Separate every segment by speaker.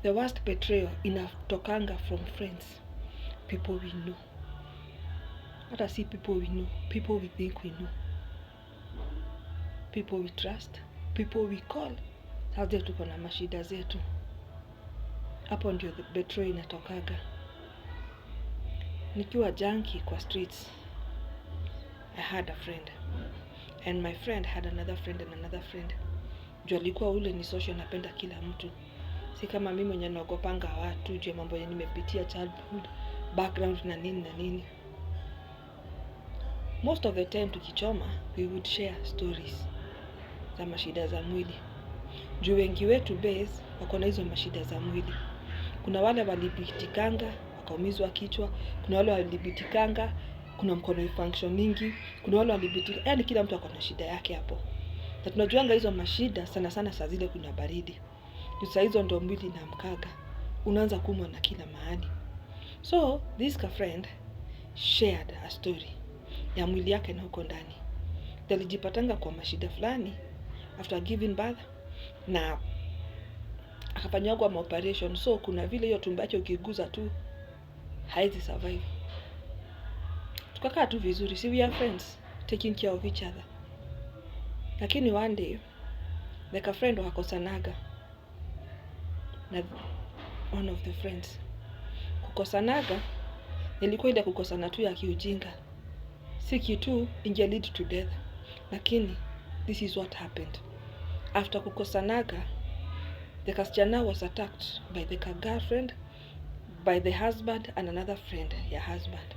Speaker 1: The worst betrayal inatokanga from friends, people we know. Hata si people we know, people we think we know, people we trust, people we call. Sasa tuko na mashida zetu. Hapo ndio the betrayal inatokaga. Nikiwa junkie kwa streets, I had a friend, and my friend had another friend and another friend. Juu alikuwa ule ni social, napenda kila mtu. Si kama mimi mwenye naogopanga watu, juu mambo yenye nimepitia childhood, background na nini na nini. Most of the time tukichoma, we would share stories za mashida za mwili. Juu wengi wetu base wako na hizo mashida za mwili. Kuna wale walibitikanga wakaumizwa kichwa, kuna wale walibitikanga kuna mkono functioning, kuna wale walibitika, yani kila mtu ako na shida yake hapo. Na tunajuanga hizo mashida sana sana saa zile kuna baridi. Juu saa hizo ndio mwili inaamkaga, unaanza kuumwa na kila mahali. So this friend shared a story ya mwili yake na huko ndani. Alijipatanga kwa mashida fulani after giving birth, na akafanywa operation. So kuna vile hiyo tumbo yake ukiguza tu haizi survive. Tukakaa tu vizuri, si we are friends taking care of each other. Lakini one day like a friend wakosanaga na one of the friends. Kukosanaga ilikuwa ile kukosana tu ya kiujinga, si kitu inge lead to death. Lakini this is what happened. After kukosanaga, the kasichana was attacked by the girlfriend, by the husband and another friend ya husband.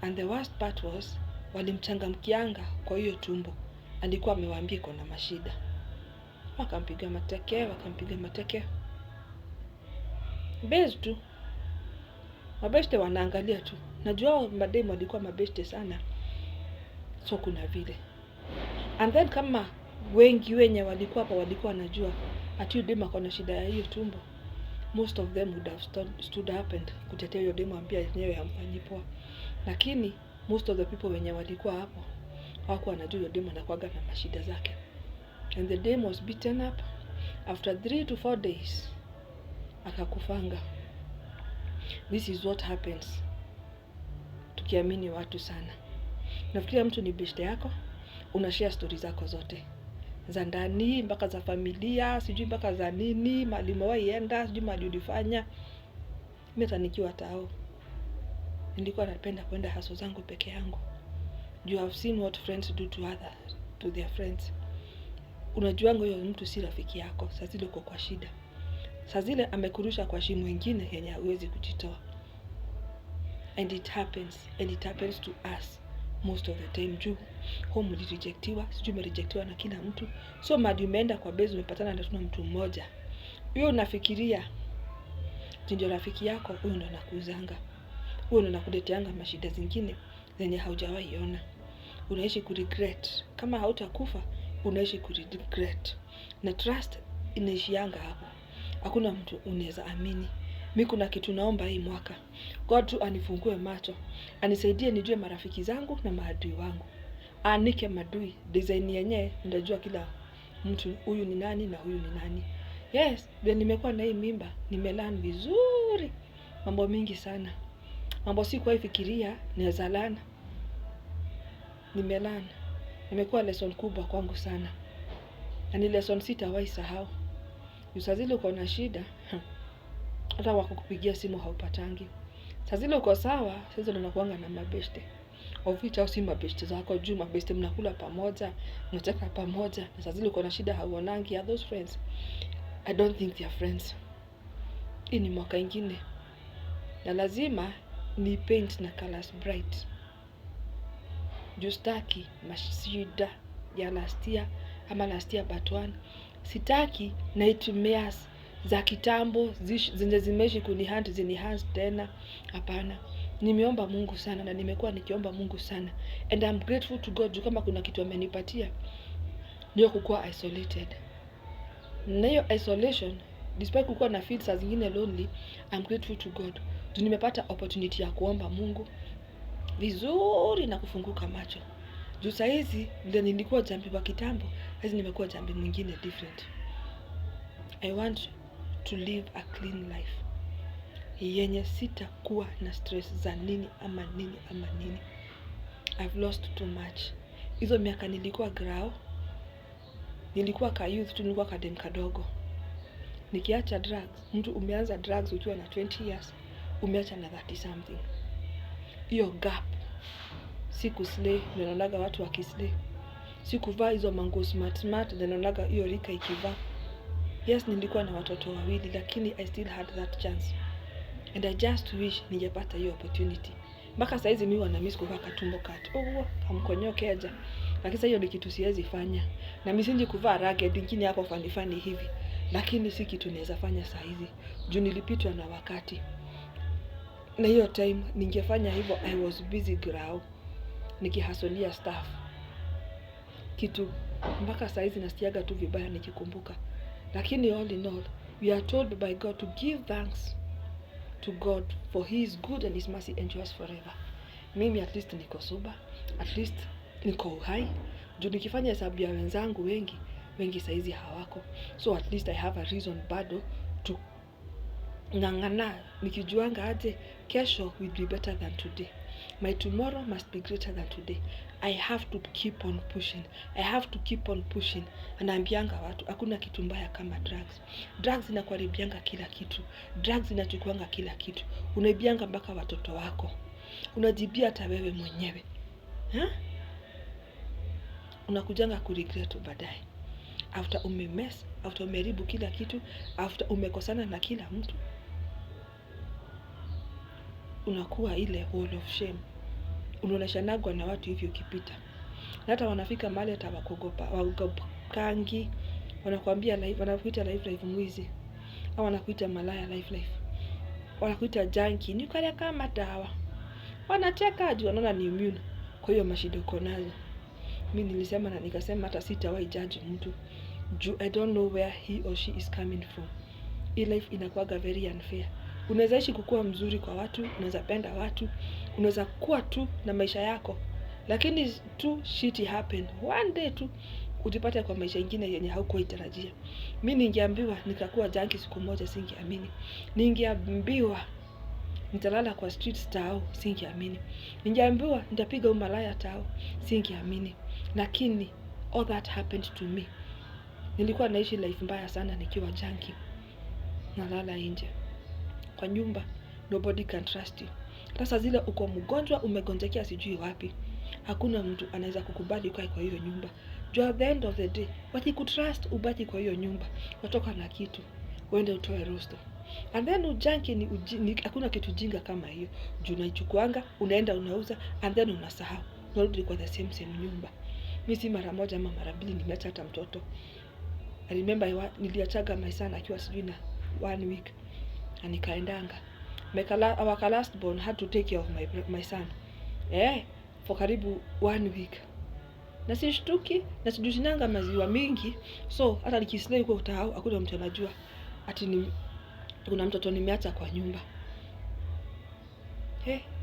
Speaker 1: And the worst part was, walimchangamkianga kwa hiyo tumbo. Alikuwa amewaambia iko na mashida. Wakampiga mateke. Base tu. Mabeshte wanaangalia tu. Najua mademu walikuwa mabeshte sana. So kuna vile. And then kama wengi wenye walikuwa hapa walikuwa wanajua ati huyu demu ako na shida ya hiyo tumbo, most of them would have stood up and kutetea hiyo demu, ambia yenyewe hamfanyi poa. Lakini most of the people wenye walikuwa hapo hawakuwa wanajua hiyo demu anakuaga na mashida zake. And the demu was beaten up. After 3 to 4 days akakufanga. This is what happens tukiamini watu sana. Nafikiria mtu ni beshte yako, unashare stories zako zote, za ndani mpaka za familia, sijui mpaka za nini, mahali umewahi enda, sijui mahali ulifanya. Mimi hata nikiwa tao nilikuwa napenda kwenda haso zangu peke yangu. You have seen what friends do to their friends. Unajuanga huyo mtu si rafiki yako saa zile uko kwa shida. Saa zile amekurusha kwa shimo ingine yenye huwezi kujitoa. And it happens to us most of the time. Juu home rejectiwa, sijui umerejectiwa na kila mtu. So madi umeenda kwa base umepatana na mtu mmoja, huyo unafikiria ndio rafiki yako, huyo ndo anakuzanga, huyo ndo anakuleteanga mashida zingine zenye haujawahi ona. Unaishi kuregret. Kama hautakufa unaishi kuregret. Na trust inaishianga hapo. Hakuna mtu unaweza amini. Mimi kuna kitu naomba hii mwaka, God tu anifungue macho, anisaidie nijue marafiki zangu na maadui wangu. Anike madui design yenyewe ndajua kila mtu huyu ni nani na huyu ni nani. Yes, then nimekuwa na hii mimba, nimelearn vizuri mambo mingi sana. Mambo sikuwahi fikiria naweza learn. Nimelearn. Nimekuwa lesson kubwa kwangu sana. Na ni lesson sitawahi sahau. Saa zile uko na shida, hata wakukupigia simu haupatangi. Saa zile uko sawa, sasa unakuanga na mabeshte. Oficha si mabeshte zako, juu mabeshte mnakula pamoja, mnacheka pamoja. Na saa zile uko na shida hauonangi. Are those friends? I don't think they are friends. Hii ni mwaka ingine, na lazima ni paint na colors bright. Justaki mashida ya last year ama last year but one. Sitaki nightmares za kitambo zenye zimeshi kunihunt zinihant tena. Hapana. Nimeomba Mungu sana na nimekuwa nikiomba Mungu sana, and I'm grateful to God. Kama kuna kitu amenipatia ndio kukuwa isolated. Na hiyo isolation, despite kukuwa na feel saa zingine lonely, I'm grateful to God. Nimepata opportunity ya kuomba Mungu vizuri na kufunguka macho. Juu saa hizi ndio nilikuwa jambi wa kitambo, hizi nimekuwa jambi mwingine different. I want to live a clean life yenye sitakuwa na stress za nini ama nini ama nini. I've lost too much. Hizo miaka nilikuwa grao, nilikuwa ka youth tu, nilikuwa kadem kadogo. Nikiacha drugs, mtu umeanza drugs ukiwa na 20 years, umeacha na 30 something. Hiyo gap, siku slay, naonaga watu wakislay. Sikuvaa hizo mango smart, naonaga hiyo rika ikivaa. Yes, nilikuwa na watoto wawili, lakini I still had that chance. And I just wish ningepata hiyo opportunity. Mpaka saizi mimi wana miss kuvaa katumbo cut. Kamkonyokeja. Lakini sasa hiyo ni kitu siwezi fanya. Na misinji kuvaa ragged ingine yako fani hivi. Lakini si kitu naweza fanya saizi. Juu nilipitwa na wakati. Na hiyo time ningefanya hivyo, I was busy grau. Nikihasolia staff. Kitu mpaka saizi nasikiaga tu vibaya nikikumbuka. Lakini all in all, we are told by God to give thanks to God for he is good and his mercy endures forever. Mimi at least niko sober, at least niko uhai. Juu nikifanya hesabu ya wenzangu wengi saizi hawako. So at least I have a reason bado to ngangana, nikijuanga aje kesho will be better than today. My tomorrow must be greater than today. I have to keep on pushing. I have to keep on pushing. Anaambianga watu hakuna kitu mbaya kama drugs. Drugs inakuharibianga kila kitu. Drugs inachukuanga kila kitu. Unaibianga mpaka watoto wako. Unajibia hata wewe mwenyewe. Unakujanga kuregret baadaye. After umemess, after umeharibu kila kitu, after umekosana na kila mtu, unakuwa ile wall of shame. Unaonashanagwa na watu hivyo ukipita. Na hata wanafika mahali hata wagopangi, wanakuambia life, wanakuita life mwizi. Au wanakuita malaya life. Wanakuita junkie, ni kale kama dawa. Wanacheka juu wanaona ni immune kwa hiyo mashida uko nazo. Mimi nilisema na nikasema hata sitawahi judge mtu. Juu I don't know where he or she is coming from. Hii life inakuwaga very unfair. Unaweza ishi kukua mzuri kwa watu, unaweza penda watu, unaweza kuwa tu na maisha yako. Lakini tu shit happen. One day tu utipata kwa maisha ingine yenye haukuwa itarajia. Mimi ningeambiwa nikakuwa junkie siku moja, singeamini. Ningeambiwa nitalala kwa street tao, singeamini. Ningeambiwa nitapiga umalaya tao, singeamini. Lakini all that happened to me. Nilikuwa naishi life mbaya sana nikiwa junkie. Nalala nje. Kwa nyumba, nobody can trust you. Sasa zile uko mgonjwa, umegonjekea sijui wapi, hakuna mtu anaweza kukubali ukae kwa hiyo nyumba. Juu at the end of the day, wakikutrust ubaki kwa hiyo nyumba, watoka na kitu, uende utoe rosto. And then ujunkie ni hakuna kitu jinga kama hiyo. Juu unaichukuanga, unaenda unauza, and then unasahau. Unarudi kwa the same nyumba. Mimi si mara moja ama mara mbili nimeacha hata mtoto. I remember niliachaga my son akiwa sijui na 1 week. Na nikaendanga. Our last born had to take care of my son. For karibu 1 week. Na sishtuki, na sijutinanga maziwa mingi. So, hata nikislay huko utahau, hakuna mtu anajua ati kuna mtoto nimeacha kwa nyumba.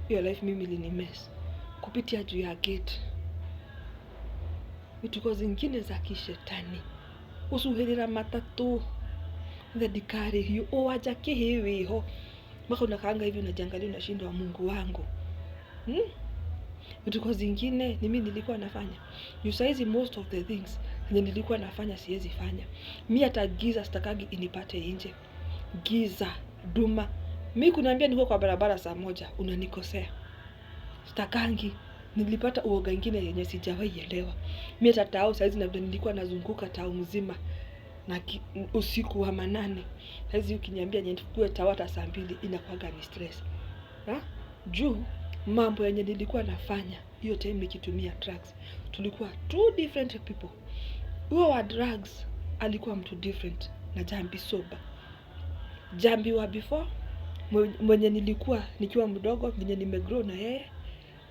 Speaker 1: Hiyo life mimi ilinimess. Kupitia juu ya gate. Vituko zingine za kishetani. Usuhirira matatu. Ndikari hiyo waja kihiwiho. Mpaka unakaanga hivi unajiangalia unashindwa Mungu wangu. Vituko zingine ni mimi nilikuwa nafanya. You saizi most of the things nilikuwa nafanya siwezi fanya. Mimi hata giza sitakagi inipate nje. Giza, duma. Mimi kuniambia niko kwa barabara saa moja unanikosea. Sitakangi. Nilipata uoga ingine yenye sijawahi elewa. Mimi hata tao saizi na nilikuwa nazunguka tao mzima. Na usiku wa manane. Saizi ukiniambia nichukue tawata saa 2 inakuwaga ni stress. Juu mambo yenye nilikuwa nafanya hiyo time nikitumia drugs. Tulikuwa two different people. Huyo wa drugs alikuwa mtu different na Jambi sober. Jambi wa before mwenye nilikuwa nikiwa mdogo mwenye nimegrow na yeye,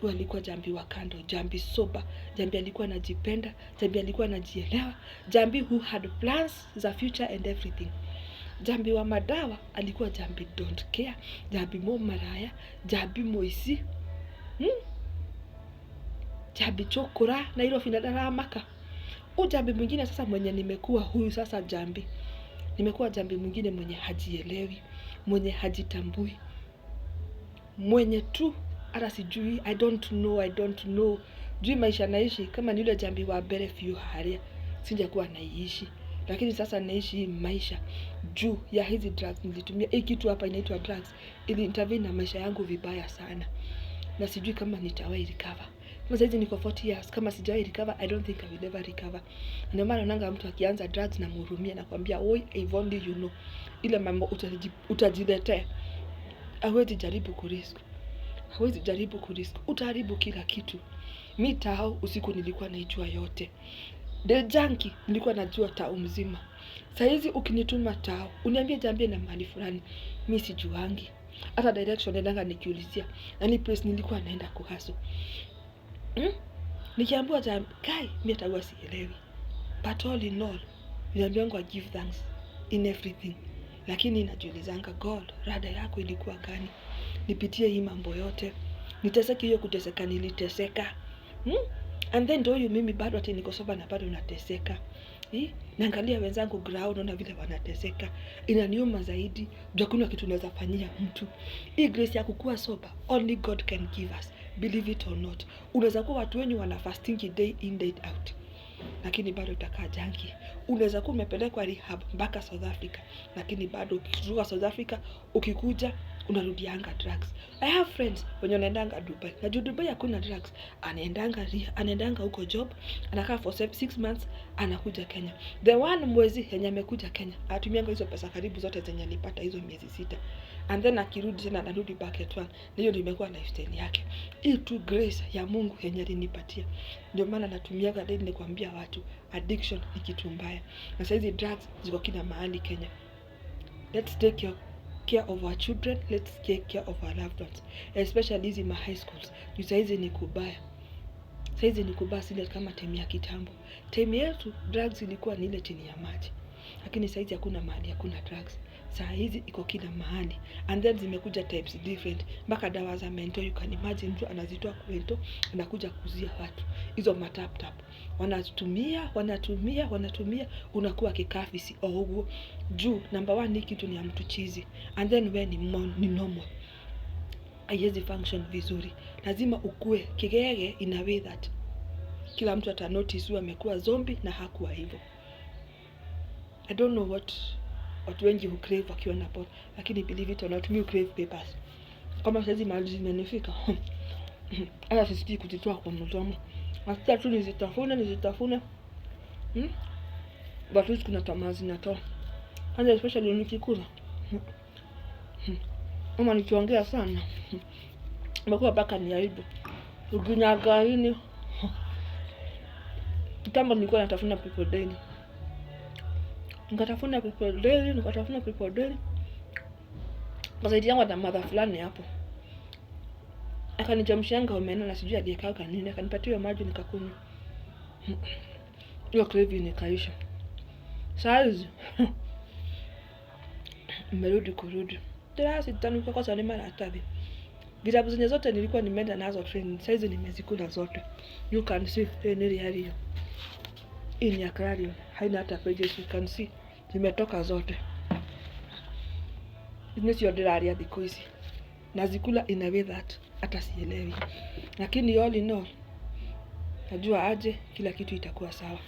Speaker 1: huyo alikuwa Jambi wa kando, Jambi sober. Jambi alikuwa anajipenda, Jambi alikuwa anajielewa, Jambi who had plans za future and everything. Jambi wa madawa alikuwa Jambi don't care, Jambi mo maraya, Jambi moisi. Jambi chokora na hilo finadara maka. Jambi mwingine sasa mwenye nimekuwa huyu sasa Jambi. Nimekuwa jambi mwingine mwenye hajielewi, mwenye hajitambui, mwenye tu hata sijui, I don't know. Jui maisha naishi kama ni yule jambi wa bere fiu haria, sinjakuwa naishi. Lakini sasa naishi hii maisha juu ya hizi drugs nilitumia. Hii kitu hapa inaitwa drugs ili intervene na maisha yangu vibaya sana. Na sijui kama nitawahi recover. Kama saizi niko 40 years, kama sijawahi recover, I don't think I will ever recover. Ndio maana naona mtu akianza drugs na mhurumia na kwambia, "Oi, if only you know." Ile mambo utajiletea. Hawezi jaribu kurisk. Utaharibu kila kitu. Mi tao usiku nilikuwa naijua yote. The junkie nilikuwa najua tao mzima. Saizi ukinituma tao, uniambie jambie na mahali fulani, mi sijuangi. Hata direction nendanga nikiulizia, na ni place nilikuwa naenda kuhaso. Nikiambiwa kai, mi hata huwa sielewi. But all in all, niambiwa give thanks in everything. Lakini najiulizanga, God, rada yako ilikuwa gani? Nipitie hii mambo yote. Niteseke hiyo kuteseka niliteseka. And then do you mimi bado ati niko soba na bado nateseka. Naangalia wenzangu ground na vile wanateseka. Inaniuma zaidi. Hakuna kitu naweza fanyia mtu. Hii grace ya kukua soba, only God can give us. Believe it or not. Unaweza kuwa watu wenyu wana fasting day in day out, lakini bado utakaa junkie. Unaweza kuwa umepelekwa rehab mpaka South Africa, lakini bado ukitoka South Africa ukikuja unarudianga drugs. I have friends wenye wanaendanga Dubai. Na Dubai hakuna drugs. Anaendanga huko job, anakaa for 6 months, anakuja Kenya. The one mwezi yenye amekuja Kenya, atumianga hizo pesa karibu zote zenye alipata hizo miezi 6. And then akirudi tena anarudi back at one. Hiyo ndio imekuwa lifestyle yake. Hii tu grace ya Mungu yenye alinipatia. Ndio maana natumiaga daily nikwambia watu, addiction ni kitu mbaya. Na saizi drugs ziko kila mahali Kenya. Let's take care of our children, let's take care of our loved ones, especially hizi ma high schools. Saizi ni kubaya. Saizi ni kubaya sile kama time ya kitambo. Time yetu drugs ilikuwa ni ile chini ya maji. Lakini saizi hakuna mahali hakuna drugs. Saa hizi iko kila mahali. And then zimekuja types different. Mpaka dawa za mento, you can imagine mtu anazitoa kwento, anakuja kuzia watu. Hizo matap tap. Wanatumia, unakuwa kikafisi ogu. Juu, number 1 ni kitu ni ya mtu chizi. And then we ni normal. Haiwezi function vizuri. Lazima ukue kigege in a way that kila mtu ata notice huyu amekuwa zombie na hakuwa hivyo. I don't know what watu wengi who crave wakiwa na pot, lakini believe it or not, me crave papers. Kama saizi mahali zimenifika, hata sisikii kujitoa kwa mdomo. Nasikia tu nizitafune. But hizi kuna tamaa zinatoa. And especially nikikula. Ama nikiongea sana. Nimekuwa mpaka ni aibu. Uginyaga hini. Kitambo nilikuwa natafuna people daily. Nikatafuna people daily. Kazaidi yangu na mother fulani hapo. Akanijamshianga omena na sijui aliyekaa kanini. Akanipatia maji nikakunywa. Hiyo craving ikaisha. Saizi kurudi. Tena sitanuka kwa sababu mara atabi. Vitabu zenye zote nilikuwa nimeenda nazo training. Saizi nimezikula zote. You can see hiyo. Hii ni aquarium. Haina hata pages, you can see. Zimetoka zote. Business yo diraria thiko hizi. Nazikula in a way that hata sielewi. Lakini all in all, najua aje kila kitu itakuwa sawa.